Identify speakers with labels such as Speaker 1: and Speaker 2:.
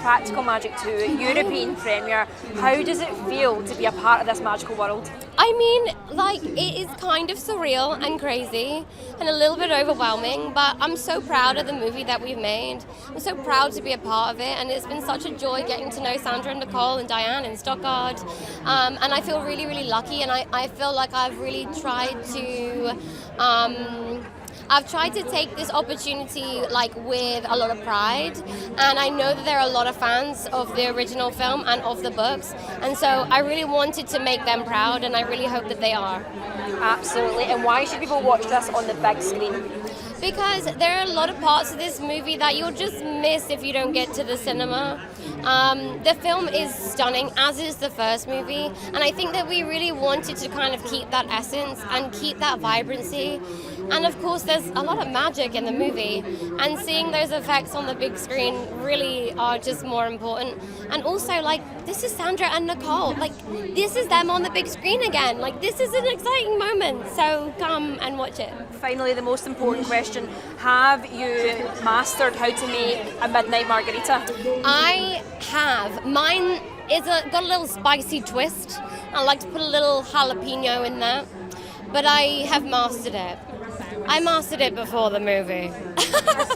Speaker 1: Practical Magic 2, European premiere. How does it feel to be a part of this magical world?
Speaker 2: I mean, like, it is kind of surreal and crazy and a little bit overwhelming, but I'm so proud of the movie that we've made. I'm so proud to be a part of it, and it's been such a joy getting to know Sandra and Nicole and Dianne and Stockard. And I feel really, really lucky, and I feel like I've really tried to... I've tried to take this opportunity like with a lot of pride, and I know that there are a lot of fans of the original film and of the books, and so I really wanted to make them proud, and I really hope that they are.
Speaker 1: Absolutely. And why should people watch this on the big screen?
Speaker 2: Because there are a lot of parts of this movie that you'll just miss if you don't get to the cinema. The film is stunning, as is the first movie, and I think that we really wanted to kind of keep that essence and keep that vibrancy. And of course, there's a lot of magic in the movie, and seeing those effects on the big screen really are just more important. And also, like, this is Sandra and Nicole. Like, this is them on the big screen again. Like, this is an exciting moment, so come and watch it.
Speaker 1: Finally, the most important question. Have you mastered how to make a midnight margarita?
Speaker 2: I have. Mine is got a little spicy twist. I like to put a little jalapeno in there, but I have mastered it. I mastered it before the movie.